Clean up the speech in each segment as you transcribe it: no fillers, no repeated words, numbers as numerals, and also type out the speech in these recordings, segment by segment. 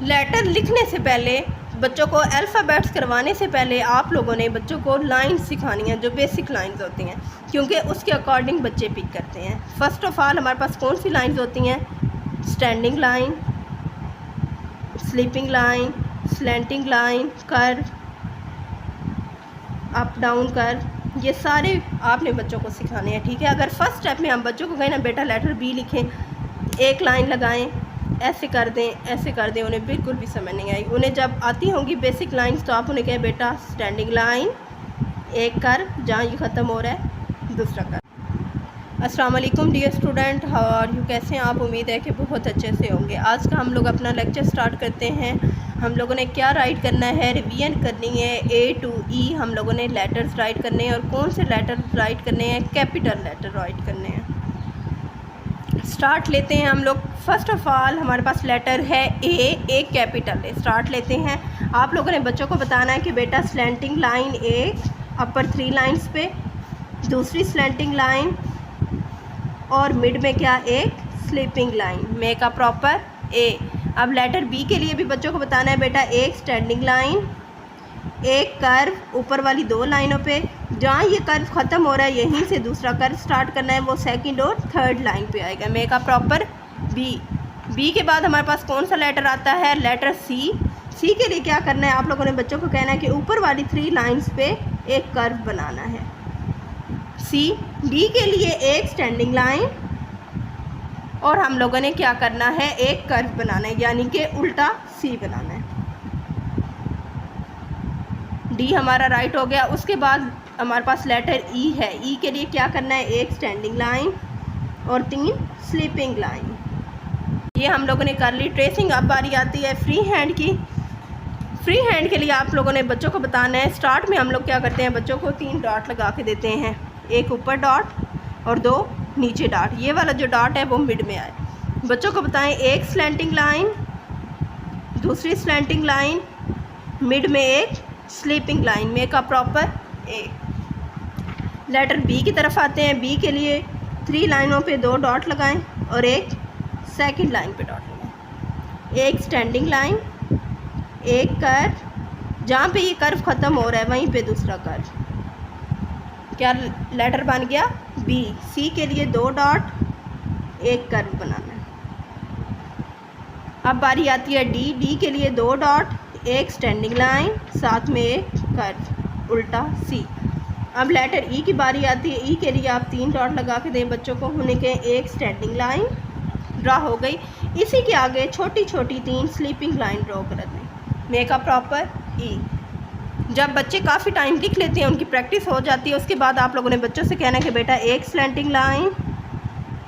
Letter लिखने से पहले, बच्चों को अल्फ़ाबेट्स करवाने से पहले आप लोगों ने बच्चों को लाइंस सिखानी है, जो बेसिक लाइंस होती हैं, क्योंकि उसके अकॉर्डिंग बच्चे पिक करते हैं। फ़र्स्ट ऑफ़ ऑल हमारे पास कौन सी लाइंस होती हैं? Standing line, sleeping line, slanting line, curve, up down curve, ये सारे आपने बच्चों को सिखाने हैं, ठीक है। अगर फर्स्ट स्टेप में हम बच्चों को कहें ना बेटा लेटर बी लिखें, एक लाइन लगाएं, ऐसे कर दें, ऐसे कर दें, उन्हें बिल्कुल भी समझ नहीं आई। उन्हें जब आती होंगी बेसिक लाइंस तो आप उन्हें कहें बेटा स्टैंडिंग लाइन, एक कर्व, जहाँ ये ख़त्म हो रहा है दूसरा कर्व। अस्सलाम वालेकुम dear student, how are you, कैसे हैं आप? उम्मीद है कि बहुत अच्छे से होंगे। आज का हम लोग अपना लेक्चर स्टार्ट करते हैं। हम लोगों ने क्या राइट करना है, रिवीजन करनी है। A to E हम लोगों ने लेटर्स राइट करने हैं, और कौन से लेटर राइट करने हैं? कैपिटल लेटर राइट करने हैं। स्टार्ट लेते हैं हम लोग। फर्स्ट ऑफ़ ऑल हमारे पास लेटर है A, एक कैपिटल है। स्टार्ट लेते हैं। आप लोगों ने बच्चों को बताना है कि बेटा स्लैंटिंग लाइन एक, अपर 3 लाइन्स पे, दूसरी स्लैंटिंग लाइन, और मिड में क्या? एक sleeping line. Make a proper A. अब लेटर बी के लिए भी बच्चों को बताना है बेटा एक स्टैंडिंग लाइन, एक कर्व ऊपर वाली 2 लाइनों पे, जहाँ ये कर्व ख़त्म हो रहा है यहीं से दूसरा कर्व स्टार्ट करना है, वो सेकंड और थर्ड लाइन पे आएगा। Make a proper B. B के बाद हमारे पास कौन सा लेटर आता है? लेटर सी। सी के लिए क्या करना है? आप लोगों ने बच्चों को कहना है कि ऊपर वाली 3 लाइन्स पे एक कर्व बनाना है। सी। डी के लिए एक स्टैंडिंग लाइन, और हम लोगों ने क्या करना है? एक कर्व बनाना है, यानी कि उल्टा सी बनाना है। डी हमारा राइट हो गया। उसके बाद हमारे पास लेटर ई है। ई के लिए क्या करना है? एक स्टैंडिंग लाइन और 3 स्लीपिंग लाइन। ये हम लोगों ने कर ली। ट्रेसिंग अब बारी आती है फ्री हैंड की। फ्री हैंड के लिए आप लोगों ने बच्चों को बताना है। स्टार्ट में हम लोग क्या करते हैं? बच्चों को 3 डॉट लगा के देते हैं, एक ऊपर डॉट और 2 नीचे डॉट। ये वाला जो डॉट है वो मिड में आए। बच्चों को बताएं एक स्लैंटिंग लाइन, दूसरी स्लैंटिंग लाइन, मिड में एक sleeping line. Make a proper A. Letter B की तरफ आते हैं। बी के लिए 3 लाइनों पे 2 डॉट लगाएं और एक सेकंड लाइन पे डॉट लगाएं। एक स्टैंडिंग लाइन, एक कर्व, जहाँ पे ये कर्व ख़त्म हो रहा है वहीं पे दूसरा कर्व। क्या लेटर बन गया? बी। सी के लिए 2 डॉट, एक कर्व बनाना है। अब बारी आती है डी। डी के लिए 2 डॉट, एक स्टैंडिंग लाइन, साथ में एक कर्व, उल्टा सी। अब लेटर ई की बारी आती है। ई के लिए आप 3 डॉट लगा के दें बच्चों को, उन्हें के एक स्टैंडिंग लाइन ड्रा हो गई। इसी के आगे छोटी छोटी 3 स्लीपिंग लाइन ड्रॉ कर दें। मेक अ प्रॉपर ई। जब बच्चे काफ़ी टाइम लिख लेते हैं, उनकी प्रैक्टिस हो जाती है, उसके बाद आप लोगों ने बच्चों से कहना है कि बेटा एक स्लैंटिंग लाइन,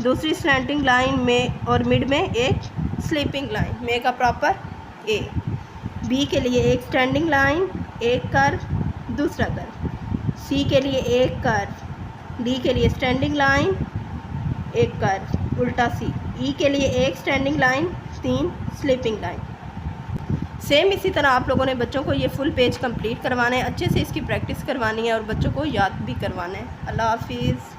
दूसरी स्लैंटिंग लाइन में और मिड में एक sleeping line. Make a proper A. B के लिए एक स्टैंडिंग लाइन, एक कर्व, दूसरा कर्व। सी के लिए एक कर्व। डी के लिए स्टैंडिंग लाइन, एक कर्व, उल्टा सी। ई के लिए एक standing line, 3 sleeping line. Same इसी तरह आप लोगों ने बच्चों को ये फुल पेज कंप्लीट करवाना है, अच्छे से इसकी प्रैक्टिस करवानी है और बच्चों को याद भी करवाना है। अल्लाह हाफिज़।